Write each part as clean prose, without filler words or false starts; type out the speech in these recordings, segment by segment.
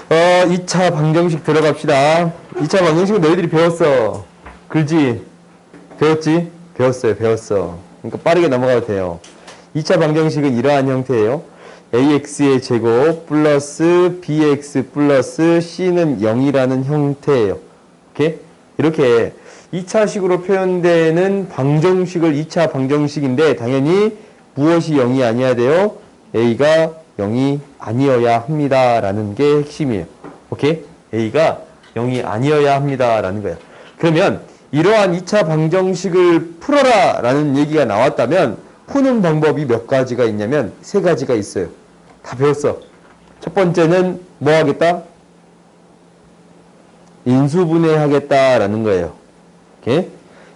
2차 방정식 들어갑시다. 2차 방정식은 너희들이 배웠어. 그렇지? 배웠지? 배웠어. 그러니까 빠르게 넘어가도 돼요. 2차 방정식은 이러한 형태예요. ax의 제곱 플러스 bx 플러스 c는 0이라는 형태예요. 오케이? 이렇게 2차식으로 표현되는 방정식을 2차 방정식인데 당연히 무엇이 0이 아니어야 돼요? a가 0이 아니어야 합니다. 라는 게 핵심이에요. 오케이? a가 0이 아니어야 합니다. 라는 거예요. 그러면 이러한 2차 방정식을 풀어라 라는 얘기가 나왔다면 푸는 방법이 몇 가지가 있냐면 3가지가 있어요. 다 배웠어. 첫 번째는 뭐 하겠다? 인수분해 하겠다라는 거예요. 오케이?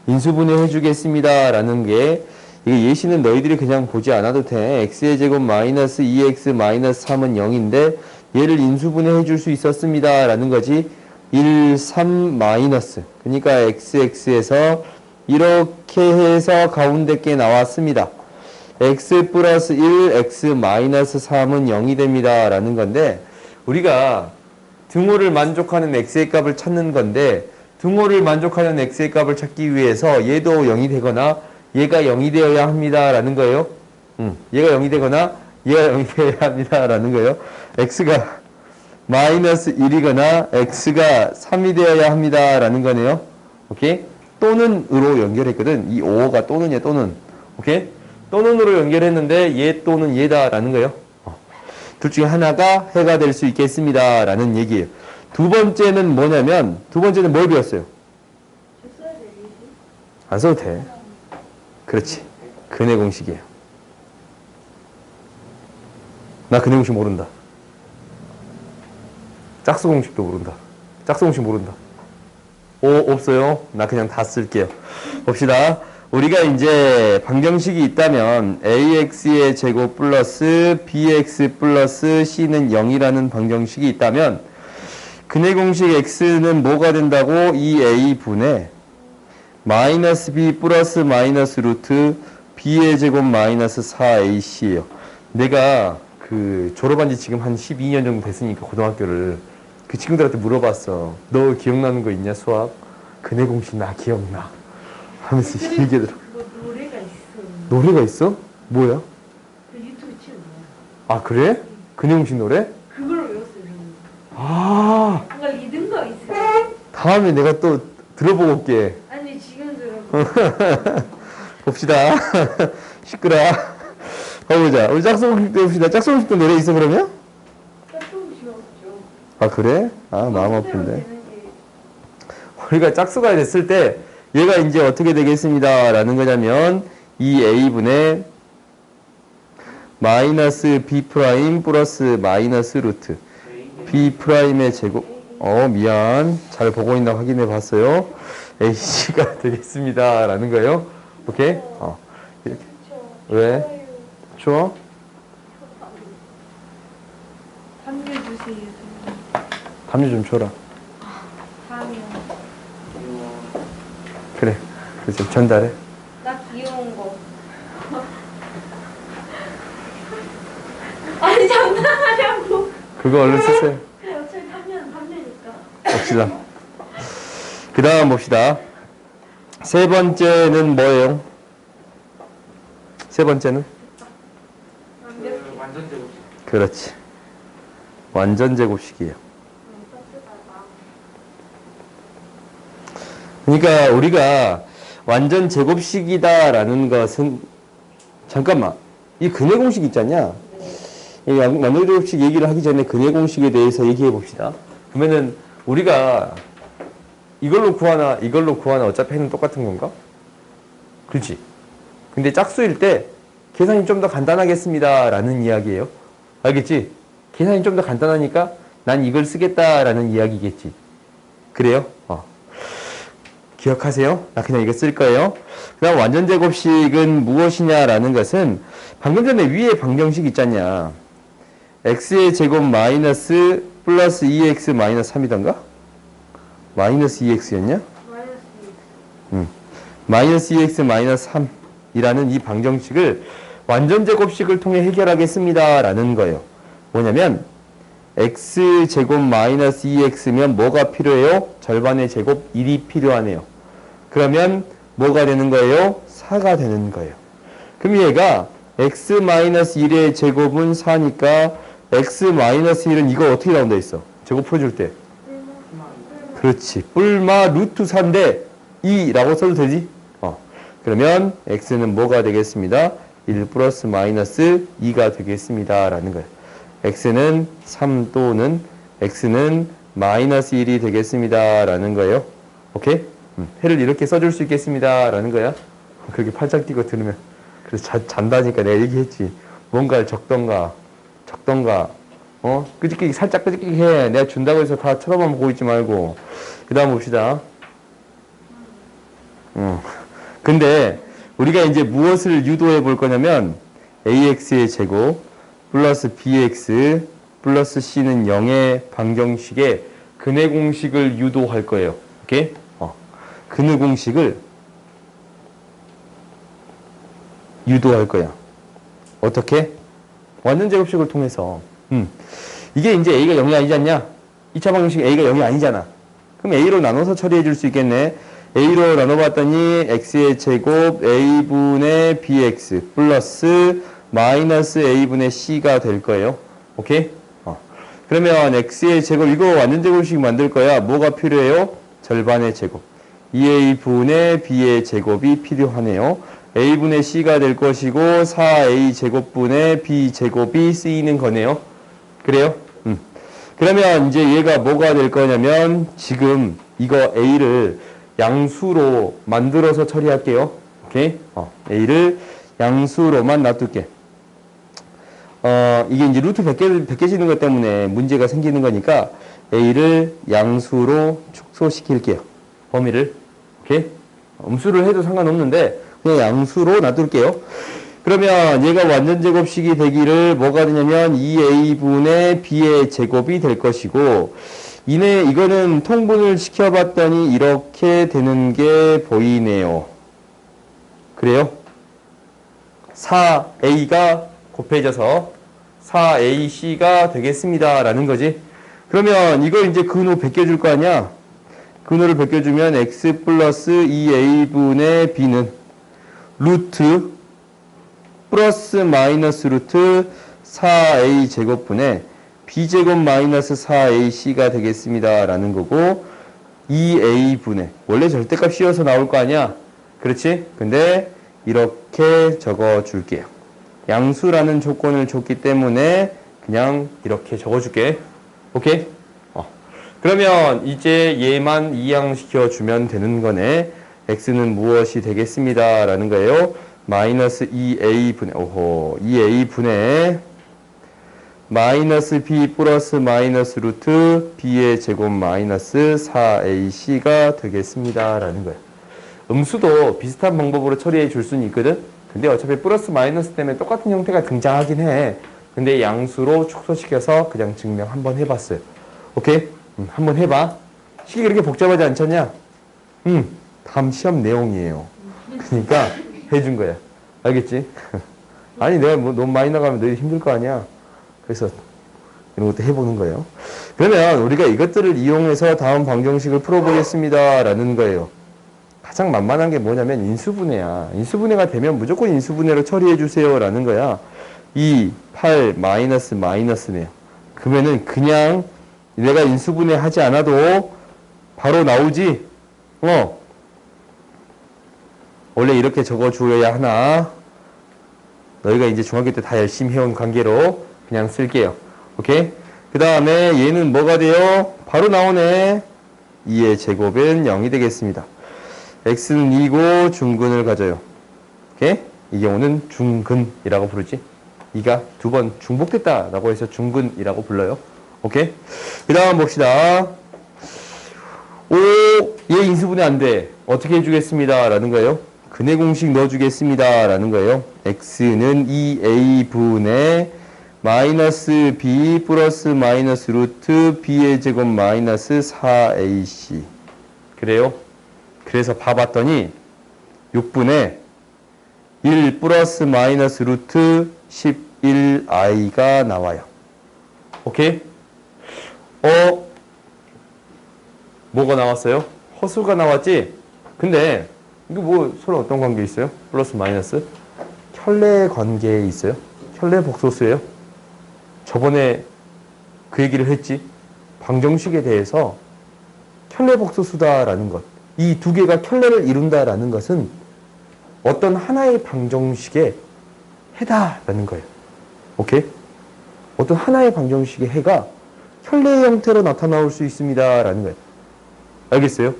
인수분해 해주겠습니다. 라는 게, 이게 예시는 너희들이 그냥 보지 않아도 돼. x의 제곱 마이너스 2x 마이너스 3은 0인데, 얘를 인수분해 해줄 수 있었습니다. 라는 거지. 1, 3 마이너스. 그러니까 xx에서 이렇게 해서 가운데 게 나왔습니다. x 플러스 1, x 마이너스 3은 0이 됩니다. 라는 건데, 우리가 등호를 만족하는 x의 값을 찾는 건데, 등호를 만족하는 x의 값을 찾기 위해서 얘도 0이 되거나 얘가 0이 되어야 합니다. 라는 거예요. 얘가 0이 되거나 얘가 0이 되어야 합니다. 라는 거예요. x가 마이너스 1이거나 x가 3이 되어야 합니다. 라는 거네요. 오케이? 또는으로 연결했거든. 이 5가 또는이야, 또는. 오케이? 또는으로 연결했는데 얘 또는 얘다. 라는 거예요. 둘 중에 하나가 해가 될 수 있겠습니다. 라는 얘기예요. 두 번째는 뭐냐면, 두 번째는 뭘 배웠어요? 안 써도 돼. 그렇지. 근해 공식이에요. 나 근해 공식 모른다. 짝수 공식도 모른다. 짝수 공식 모른다. 없어요? 나 그냥 다 쓸게요. 봅시다. 우리가 이제 방정식이 있다면 ax의 제곱 플러스 bx 플러스 c는 0이라는 방정식이 있다면 근해 공식 x는 뭐가 된다고? 2a분의 마이너스 b 플러스 마이너스 루트 b의 제곱 마이너스 4ac예요. 내가 졸업한 지 지금 한 12년 정도 됐으니까 고등학교를 그 친구들한테 물어봤어. 너 기억나는 거 있냐 수학? 근해 공식 나 기억나 하면서 얘기하더라고. 그거 노래가 있어. 노래가 있어? 뭐야? 그 유튜브 치면 아 그래? 근해 공식 노래? 그걸로 외웠어요. 저는. 아 뭔가 리듬가 있어요. 다음에 내가 또 들어보고 올게. 아니 지금 들어. 봅시다. 시끄러. 가보자. 우리 짝송식도 봅시다. 짝송식도 노래 있어 그러면? 조금 지웠죠. 아 그래? 아 마음 아픈데. 우리가 짝수가 됐을 때 얘가 이제 어떻게 되겠습니다. 라는 거냐면 2a분의 마이너스 b 프라임 플러스 마이너스 루트 b 프라임의 제곱. 미안. 잘 보고 있나 확인해 봤어요. ac가 되겠습니다. 라는 거예요. 오케이? 이렇게. 왜? 추워? 담요 주세요. 담요 좀 줘라. 담요. 그래. 그래서 전달해. 나 귀여운 거. 아니 장난하냐고. 그거 얼른 쓰세요. 어차피 담요니까. 봅시다. 그 다음 봅시다. 세 번째는 뭐예요? 세 번째는? 완전 제곱. 그렇지. 완전 제곱식이에요. 그러니까 우리가 완전 제곱식이다라는 것은 잠깐만. 이 근해 공식 있잖냐? 이 완전 제곱식 얘기를 하기 전에 근해 공식에 대해서 얘기해 봅시다. 그러면은 우리가 이걸로 구하나 이걸로 구하나 어차피 해는 똑같은 건가? 그렇지. 근데 짝수일 때 계산이 좀 더 간단하겠습니다 라는 이야기예요. 알겠지? 계산이 좀 더 간단하니까 난 이걸 쓰겠다라는 이야기겠지. 그래요? 기억하세요? 나 그냥 이거 쓸 거예요. 그 다음 완전 제곱식은 무엇이냐라는 것은 방금 전에 위에 방정식 있잖냐. x의 제곱 마이너스 플러스 2x 마이너스 3이던가? 마이너스 2x였냐? 마이너스 2x 마이너스 3이라는 이 방정식을 완전 제곱식을 통해 해결하겠습니다 라는 거예요. 뭐냐면 x제곱 마이너스 2x면 뭐가 필요해요? 절반의 제곱 1이 필요하네요. 그러면 뭐가 되는 거예요? 4가 되는 거예요. 그럼 얘가 x 마이너스 1의 제곱은 4니까 x 마이너스 1은 이거 어떻게 나온다 했어? 제곱 풀어줄 때. 그렇지. 뿔마 루트 4인데 2라고 써도 되지? 그러면 x는 뭐가 되겠습니다? 1 플러스 마이너스 2가 되겠습니다. 라는 거예요. x는 3 또는 x는 마이너스 1이 되겠습니다. 라는 거예요. 오케이? 해를 이렇게 써줄 수 있겠습니다. 라는 거야. 그렇게 팔짝 뛰고 들으면. 그래서 잔다니까 내가 얘기했지. 뭔가를 적던가, 끄집끼기, 살짝 끄집끼기 해. 내가 준다고 해서 다 쳐다만 보고 있지 말고. 그 다음 봅시다. 근데 우리가 이제 무엇을 유도해 볼 거냐면 ax의 제곱 플러스 bx 플러스 c는 0의 방정식의 근의 공식을 유도할 거예요. 오케이? 근의 공식을 유도할 거야. 어떻게? 완전 제곱식을 통해서. 이게 이제 a가 0이 아니지 않냐? 2차 방정식 a가 0이 아니잖아. 그럼 a로 나눠서 처리해 줄 수 있겠네. a로 나눠봤더니 x의 제곱 a분의 bx 플러스 마이너스 a분의 c가 될 거예요. 오케이? 그러면 x의 제곱 이거 완전 제곱식 만들 거야. 뭐가 필요해요? 절반의 제곱. 2a분의 b의 제곱이 필요하네요. a분의 c가 될 것이고 4a 제곱분의 b 제곱이 쓰이는 거네요. 그래요? 그러면 이제 얘가 뭐가 될 거냐면 지금 이거 a를 양수로 만들어서 처리할게요. 오케이? a를 양수로만 놔둘게. 이게 이제 루트 벗겨지는 것 때문에 문제가 생기는 거니까 a를 양수로 축소시킬게요. 범위를. 오케이? 음수를 해도 상관없는데 그냥 양수로 놔둘게요. 그러면 얘가 완전 제곱식이 되기를 뭐가 되냐면 2a분의 b의 제곱이 될 것이고 이거는 통분을 시켜봤더니 이렇게 되는 게 보이네요. 그래요? 4a가 곱해져서 4ac가 되겠습니다. 라는 거지. 그러면 이걸 이제 근호 벗겨줄 거 아니야? 근호를 벗겨주면 x 플러스 2a분의 b는 루트 플러스 마이너스 루트 4a 제곱분의 b제곱 마이너스 4ac가 되겠습니다. 라는 거고 2a분의 원래 절대값 씌워서 나올 거 아니야? 그렇지? 근데 이렇게 적어줄게요. 양수라는 조건을 줬기 때문에 그냥 이렇게 적어줄게. 오케이? 그러면 이제 얘만 이항시켜주면 되는 거네. x는 무엇이 되겠습니다. 라는 거예요. 마이너스 2a분의 2a분의 마이너스 b 플러스 마이너스 루트 b의 제곱 마이너스 4ac가 되겠습니다. 라는 거예요. 음수도 비슷한 방법으로 처리해 줄 수는 있거든. 근데 어차피 플러스 마이너스 때문에 똑같은 형태가 등장하긴 해. 근데 양수로 축소시켜서 그냥 증명 한번 해봤어요. 오케이? 한번 해봐. 식이 그렇게 복잡하지 않잖냐? 다음 시험 내용이에요. 그러니까 해준 거야. 알겠지? 아니 내가 뭐 너무 많이 나가면 너희 힘들 거 아니야. 그래서 이런 것도 해보는 거예요. 그러면 우리가 이것들을 이용해서 다음 방정식을 풀어보겠습니다. 라는 거예요. 가장 만만한 게 뭐냐면 인수분해야. 인수분해가 되면 무조건 인수분해로 처리해 주세요. 라는 거야. 2, 8, 마이너스네요. 그러면은 그냥 내가 인수분해 하지 않아도 바로 나오지? 원래 이렇게 적어줘야 하나? 너희가 이제 중학교 때 다 열심히 해온 관계로 그냥 쓸게요. 오케이? 그 다음에 얘는 뭐가 돼요? 바로 나오네. 2의 제곱은 0이 되겠습니다. x는 2고 중근을 가져요. 오케이? 이 경우는 중근이라고 부르지. 2가 두 번 중복됐다라고 해서 중근이라고 불러요. 오케이? 그 다음 봅시다. 얘 인수분해 안 돼. 어떻게 해주겠습니다. 라는 거예요. 근의 공식 넣어주겠습니다. 라는 거예요. x는 2a분의 마이너스 b 플러스 마이너스 루트 b의 제곱 마이너스 4ac. 그래요? 그래서 봐봤더니 6분의 1 플러스 마이너스 루트 11i가 나와요. 오케이? 뭐가 나왔어요? 허수가 나왔지? 근데 이거 뭐 서로 어떤 관계 있어요? 플러스 마이너스? 켤레 관계에 있어요? 켤레 복소수예요? 저번에 그 얘기를 했지? 방정식에 대해서 켤레 복소수다라는 것. 이 두 개가 켤레를 이룬다라는 것은 어떤 하나의 방정식의 해다라는 거예요. 오케이? 어떤 하나의 방정식의 해가 켤레의 형태로 나타나올 수 있습니다라는 거예요. 알겠어요?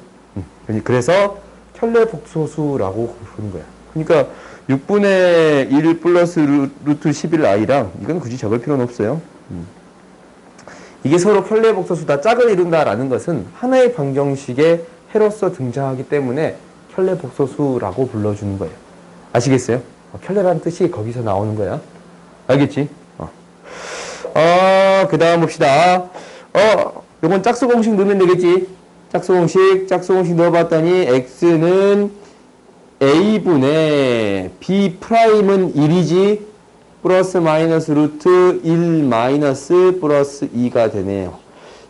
그래서 켤레 복소수라고 부르는 거야. 그러니까 6분의 1 플러스 루트 11i랑 이건 굳이 적을 필요는 없어요. 이게 서로 켤레 복소수다 짝을 이룬다라는 것은 하나의 방정식의 해로서 등장하기 때문에 켤레 복소수라고 불러주는 거예요. 아시겠어요? 켤레라는 뜻이 거기서 나오는 거야. 알겠지? 그 다음 봅시다. 요건 짝수 공식 넣으면 되겠지? 짝수 공식 넣어봤더니 x는 a분의 b'은 1이지 플러스 마이너스 루트 1 마이너스 플러스 2가 되네요.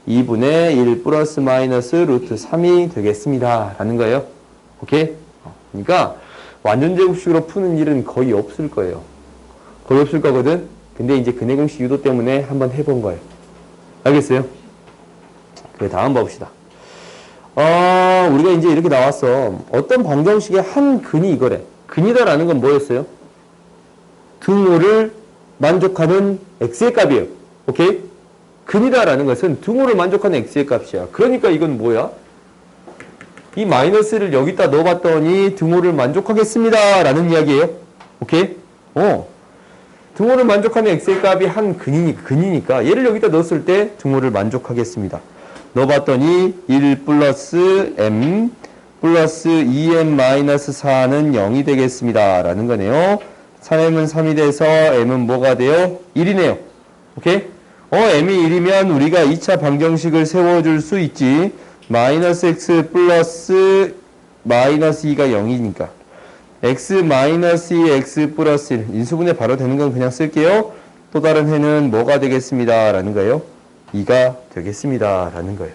2분의 1 플러스 마이너스 루트 3이 되겠습니다. 라는 거예요. 오케이? 그러니까 완전 제곱식으로 푸는 일은 거의 없을 거예요. 거의 없을 거거든? 근데 이제 근해공식 유도 때문에 한번 해본 거예요. 알겠어요? 그 다음 봅시다. 우리가 이제 이렇게 나왔어. 어떤 방정식의 한 근이 이거래. 근이다라는 건 뭐였어요? 등호를 만족하는 x의 값이에요. 오케이? 근이다라는 것은 등호를 만족하는 x의 값이야. 그러니까 이건 뭐야? 이 마이너스를 여기다 넣어봤더니 등호를 만족하겠습니다. 라는 이야기예요. 오케이? 등호를 만족하는 x의 값이 한 근이니까 얘를 여기다 넣었을 때 등호를 만족하겠습니다. 넣어봤더니 1 플러스 m 플러스 2m 마이너스 4는 0이 되겠습니다. 라는 거네요. 3m은 3이 돼서 m은 뭐가 돼요? 1이네요. 오케이? m이 1이면 우리가 2차 방정식을 세워줄 수 있지. 마이너스 x 플러스 마이너스 2가 0이니까. x 마이너스 2 x 플러스 1. 인수분해 바로 되는 건 그냥 쓸게요. 또 다른 해는 뭐가 되겠습니다. 라는 거예요. 2가 되겠습니다. 라는 거예요.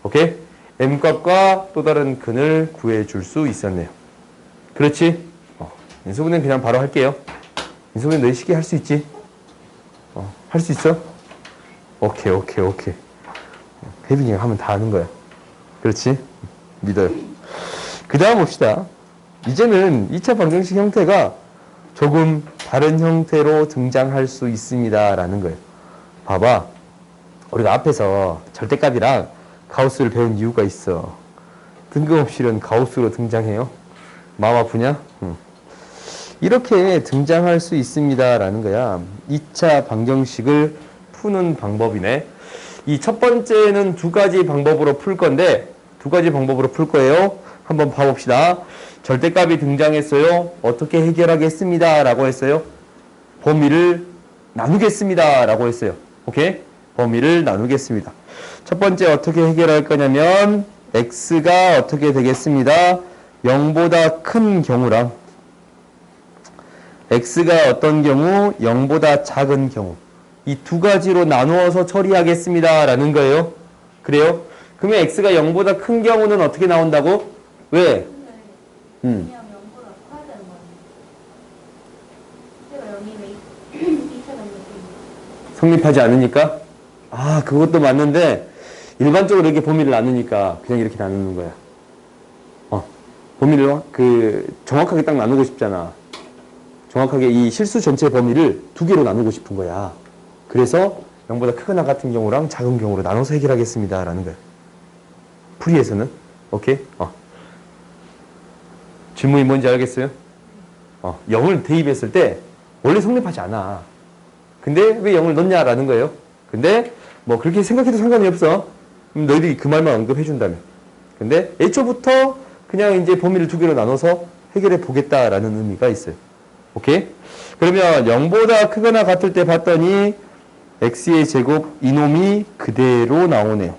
오케이? m값과 또 다른 근을 구해줄 수 있었네요. 그렇지? 인수분해는 그냥 바로 할게요. 인수분해 너희 쉽게 할 수 있지? 할 수 있어? 오케이. 혜빈이가 하면 다 하는 거야. 그렇지? 믿어요. 그 다음 봅시다. 이제는 2차 방정식 형태가 조금 다른 형태로 등장할 수 있습니다. 라는 거예요. 봐봐. 우리가 앞에서 절대값이랑 가우스를 배운 이유가 있어. 뜬금없이 이런 가우스로 등장해요. 마음 아프냐? 이렇게 등장할 수 있습니다. 라는 거야. 2차 방정식을 푸는 방법이네. 이 첫 번째는 두 가지 방법으로 풀 건데, 두 가지 방법으로 풀 거예요. 한번 봐봅시다. 절대값이 등장했어요. 어떻게 해결하겠습니다. 라고 했어요. 범위를 나누겠습니다. 라고 했어요. 오케이? 범위를 나누겠습니다. 첫 번째 어떻게 해결할 거냐면 x가 어떻게 되겠습니다. 0보다 큰 경우랑 x가 어떤 경우 0보다 작은 경우 이 두 가지로 나누어서 처리하겠습니다. 라는 거예요. 그래요? 그러면 x가 0보다 큰 경우는 어떻게 나온다고? 왜? 그냥 0보다 커야 되는 거 아니에요? x가 0이면 2차 방정식이 성립하지 않으니까? 그것도 맞는데 일반적으로 이렇게 범위를 나누니까 그냥 이렇게 나누는 거야. 범위를 정확하게 딱 나누고 싶잖아. 정확하게 이 실수 전체 범위를 두 개로 나누고 싶은 거야. 그래서 0보다 크거나 같은 경우랑 작은 경우로 나눠서 해결하겠습니다. 라는 거야. 풀이에서는. 오케이? 질문이 뭔지 알겠어요? 0을 대입했을 때 원래 성립하지 않아. 근데 왜 0을 넣냐라는 거예요. 근데 뭐 그렇게 생각해도 상관이 없어. 너희들이 그 말만 언급해준다면. 근데 애초부터 그냥 이제 범위를 두 개로 나눠서 해결해 보겠다라는 의미가 있어요. 오케이? 그러면 0보다 크거나 같을 때 봤더니 x의 제곱 이놈이 그대로 나오네요.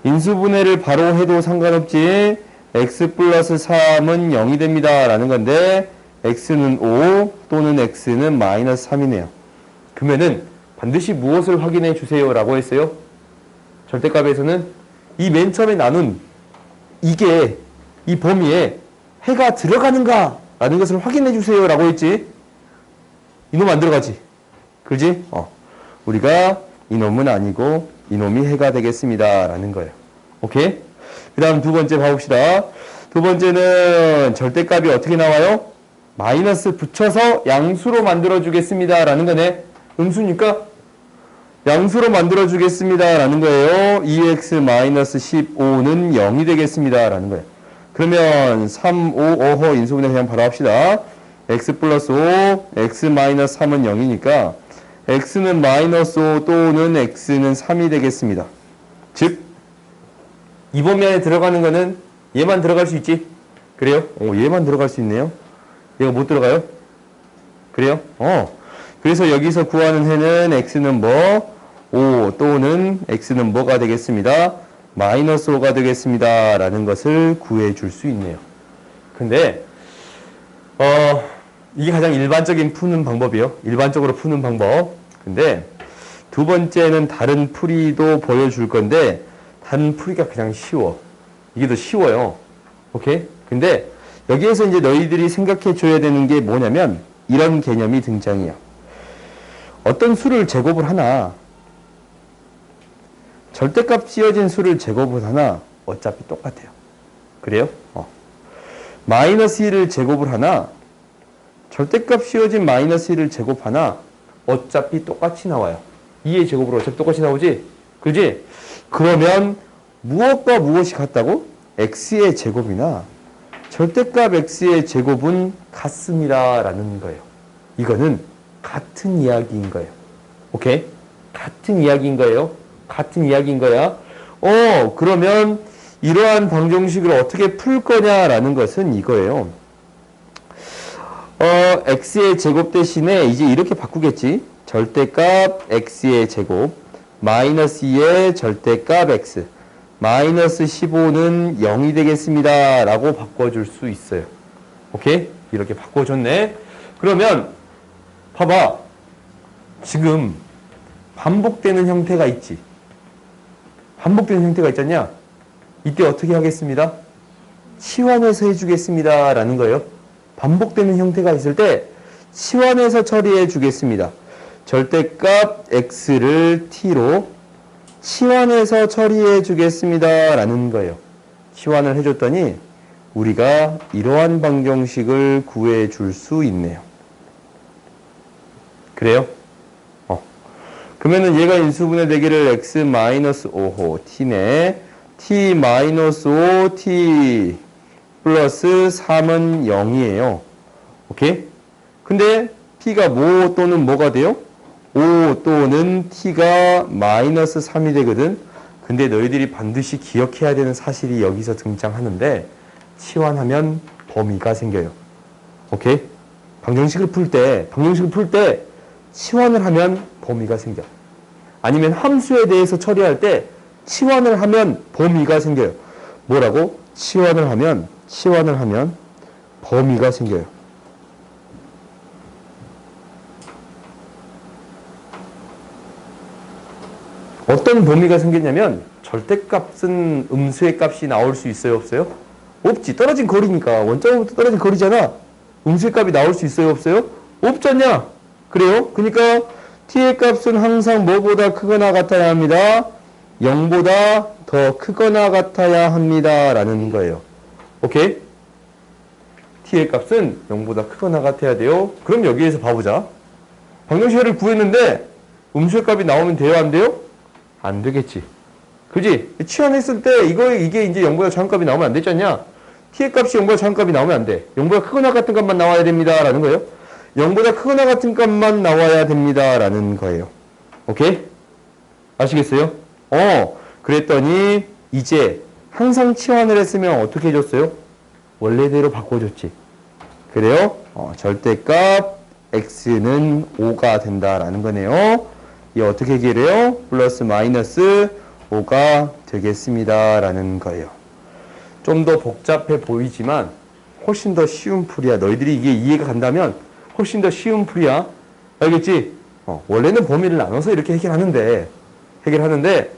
인수분해를 바로 해도 상관없지. x 플러스 3은 0이 됩니다. 라는 건데 x는 5 또는 x는 마이너스 3이네요. 그러면은 반드시 무엇을 확인해 주세요. 라고 했어요? 절대값에서는 이 맨 처음에 나눈 이게 이 범위에 해가 들어가는가 라는 것을 확인해 주세요 라고 했지. 이놈 안 들어가지. 그지? 우리가 이놈은 아니고 이놈이 해가 되겠습니다 라는 거예요. 오케이? 그 다음 두 번째 봐봅시다. 두 번째는 절대값이 어떻게 나와요? 마이너스 붙여서 양수로 만들어 주겠습니다 라는 거네. 음수니까 양수로 만들어 주겠습니다 라는 거예요. 2x-15는 0이 되겠습니다 라는 거예요. 그러면 3, 5, 5호 인수분해 그냥 바로 합시다. x 플러스 5, x 마이너스 3은 0이니까 x는 마이너스 5 또는 x는 3이 되겠습니다. 즉, 이 범위 안에 들어가는 거는 얘만 들어갈 수 있지? 그래요? 얘만 들어갈 수 있네요. 얘가 못 들어가요? 그래요? 그래서 여기서 구하는 해는 x는 뭐? 5 또는 x는 뭐가 되겠습니다? 마이너스 5가 되겠습니다. 라는 것을 구해 줄 수 있네요. 근데, 이게 가장 일반적인 푸는 방법이요. 일반적으로 푸는 방법. 근데, 두 번째는 다른 풀이도 보여줄 건데, 다른 풀이가 그냥 쉬워. 이게 더 쉬워요. 오케이? 근데, 여기에서 이제 너희들이 생각해 줘야 되는 게 뭐냐면, 이런 개념이 등장해요. 어떤 수를 제곱을 하나, 절대값 씌워진 수를 제곱을 하나 어차피 똑같아요. 그래요? 마이너스 1을 제곱을 하나 절대값 씌워진 마이너스 1을 제곱하나 어차피 똑같이 나와요. 2의 제곱으로 어차피 똑같이 나오지? 그지? 그러면 무엇과 무엇이 같다고? x의 제곱이나 절대값 x의 제곱은 같습니다 라는 거예요. 이거는 같은 이야기인 거예요. 오케이? 같은 이야기인 거예요. 같은 이야기인 거야. 그러면 이러한 방정식을 어떻게 풀 거냐라는 것은 이거예요. x의 제곱 대신에 이제 이렇게 바꾸겠지. 절대값 x의 제곱 마이너스 2의 절대값 x 마이너스 15는 0이 되겠습니다 라고 바꿔줄 수 있어요. 오케이? 이렇게 바꿔줬네. 그러면 봐봐. 지금 반복되는 형태가 있지. 반복되는 형태가 있잖냐? 이때 어떻게 하겠습니다? 치환해서 해주겠습니다 라는 거예요. 반복되는 형태가 있을 때 치환해서 처리해 주겠습니다. 절대값 x를 t로 치환해서 처리해 주겠습니다 라는 거예요. 치환을 해줬더니 우리가 이러한 방정식을 구해 줄 수 있네요. 그래요? 그러면은 얘가 인수분해 되기를 x-5호 t네. t-5 t 플러스 3은 0이에요. 오케이? 근데 t가 뭐 또는 뭐가 돼요? 5 또는 t가 마이너스 3이 되거든. 근데 너희들이 반드시 기억해야 되는 사실이 여기서 등장하는데 치환하면 범위가 생겨요. 오케이? 방정식을 풀 때 치환을 하면 범위가 생겨. 아니면 함수에 대해서 처리할 때 치환을 하면 범위가 생겨요. 뭐라고? 치환을 하면 범위가 생겨요. 어떤 범위가 생겼냐면 절대값은 음수의 값이 나올 수 있어요, 없어요? 없지. 떨어진 거리니까. 원점부터 떨어진 거리잖아. 음수의 값이 나올 수 있어요, 없어요? 없잖냐? 그래요? 그러니까 t의 값은 항상 뭐보다 크거나 같아야 합니다. 0보다 더 크거나 같아야 합니다. 라는 거예요. 오케이? t의 값은 0보다 크거나 같아야 돼요. 그럼 여기에서 봐보자. 방정식을 구했는데 음수의 값이 나오면 돼요, 안 돼요? 안 되겠지. 그지? 치환했을 때 이게 이제 0보다 작은 값이 나오면 안 되잖냐? t의 값이 0보다 작은 값이 나오면 안 돼. 0보다 크거나 같은 값만 나와야 됩니다. 라는 거예요. 0보다 크거나 같은 값만 나와야 됩니다. 라는 거예요. 오케이? 아시겠어요? 그랬더니 이제 항상 치환을 했으면 어떻게 해줬어요? 원래대로 바꿔줬지. 그래요? 절대값 x는 5가 된다라는 거네요. 이 어떻게 해결해요? 플러스 마이너스 5가 되겠습니다. 라는 거예요. 좀 더 복잡해 보이지만 훨씬 더 쉬운 풀이야. 너희들이 이게 이해가 간다면 훨씬 더 쉬운 풀이야. 알겠지? 원래는 범위를 나눠서 이렇게 해결하는데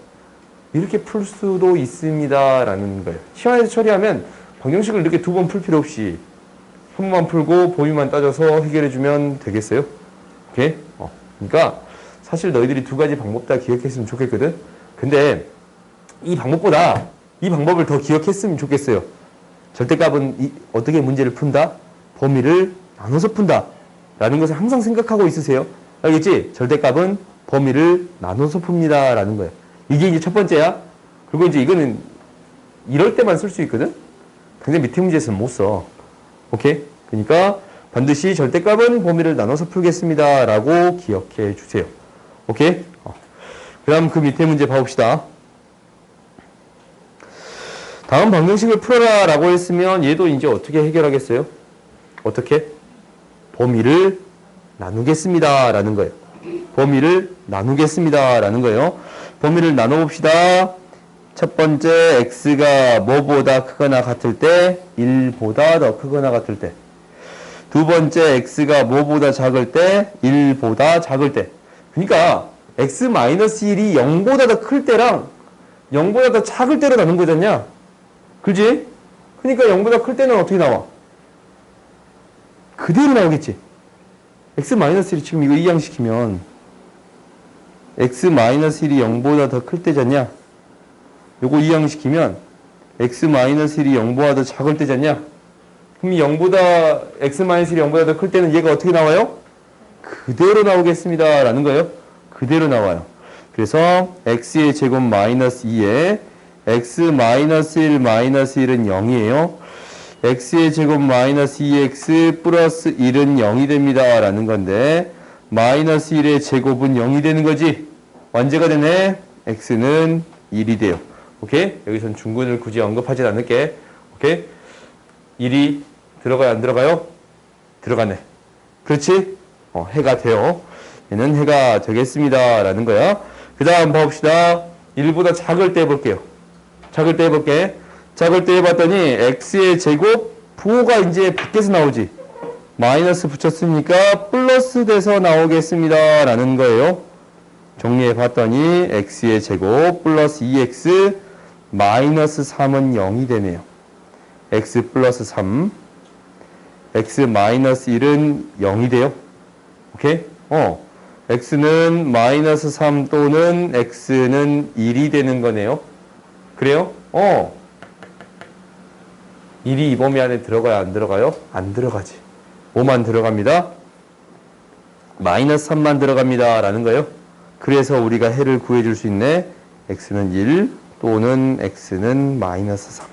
이렇게 풀 수도 있습니다. 라는 거예요. 시간에서 처리하면 방정식을 이렇게 두 번 풀 필요 없이 한 번만 풀고 범위만 따져서 해결해주면 되겠어요? 오케이? 그러니까 사실 너희들이 두 가지 방법 다 기억했으면 좋겠거든? 근데 이 방법보다 이 방법을 더 기억했으면 좋겠어요. 절대값은 어떻게 문제를 푼다? 범위를 나눠서 푼다. 라는 것을 항상 생각하고 있으세요. 알겠지? 절대값은 범위를 나눠서 풉니다. 라는 거예요. 이게 이제 첫 번째야. 그리고 이제 이거는 이럴 때만 쓸 수 있거든? 근데 밑에 문제에서는 못 써. 오케이? 그러니까 반드시 절대값은 범위를 나눠서 풀겠습니다. 라고 기억해 주세요. 오케이? 그 다음 그 밑에 문제 봐봅시다. 다음 방정식을 풀어라 라고 했으면 얘도 이제 어떻게 해결하겠어요? 어떻게? 범위를 나누겠습니다. 라는 거예요. 범위를 나누겠습니다. 라는 거예요. 범위를 나눠봅시다. 첫 번째 x가 뭐보다 크거나 같을 때 1보다 더 크거나 같을 때. 두 번째 x가 뭐보다 작을 때 1보다 작을 때. 그러니까 x-1이 0보다 더 클 때랑 0보다 더 작을 때로 나눈 거잖냐? 그지? 그러니까 0보다 클 때는 어떻게 나와? 그대로 나오겠지. x-1이 지금 이거 이항시키면 x-1이 0보다 더 클 때잖냐? 요거 이항시키면 x-1이 0보다 더 작을 때잖냐? 그럼 x-1이 0보다 더 클 때는 얘가 어떻게 나와요? 그대로 나오겠습니다. 라는 거예요. 그대로 나와요. 그래서 x의 제곱 마이너스 2에 x-1 1은 0이에요. x의 제곱 마이너스 2x 플러스 1은 0이 됩니다. 라는 건데 마이너스 1의 제곱은 0이 되는 거지. 완제가 되네. x는 1이 돼요. 오케이? 여기선 중근을 굳이 언급하진 않을게. 오케이? 1이 들어가요? 안 들어가요? 들어가네. 그렇지? 해가 돼요. 얘는 해가 되겠습니다. 라는 거야. 그 다음 봐봅시다. 1보다 작을 때 해볼게요. 작을 때 해볼게. 작을 때 해봤더니 x의 제곱 부호가 이제 밖에서 나오지. 마이너스 붙였으니까 플러스 돼서 나오겠습니다. 라는 거예요. 정리해 봤더니 x의 제곱 플러스 2x 마이너스 3은 0이 되네요. x 플러스 3 x 마이너스 1은 0이 돼요. 오케이? x는 마이너스 3 또는 x는 1이 되는 거네요. 그래요? 1이 이 범위 안에 들어가요? 안 들어가요? 안 들어가지. 5만 들어갑니다. 마이너스 3만 들어갑니다. 라는 거예요. 그래서 우리가 해를 구해줄 수 있네. x는 1 또는 x는 마이너스 3.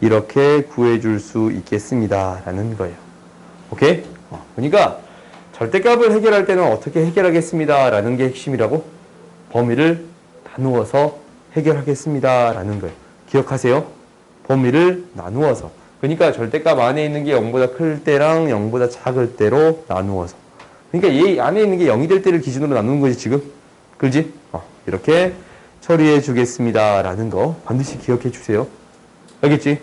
이렇게 구해줄 수 있겠습니다. 라는 거예요. 오케이? 그러니까 절대값을 해결할 때는 어떻게 해결하겠습니다. 라는 게 핵심이라고. 범위를 나누어서 해결하겠습니다. 라는 거예요. 기억하세요. 범위를 나누어서. 그러니까 절대값 안에 있는 게 0보다 클 때랑 0보다 작을 때로 나누어서. 그러니까 얘 안에 있는 게 0이 될 때를 기준으로 나누는 거지 지금. 그렇지? 이렇게 처리해 주겠습니다. 라는 거 반드시 기억해 주세요. 알겠지?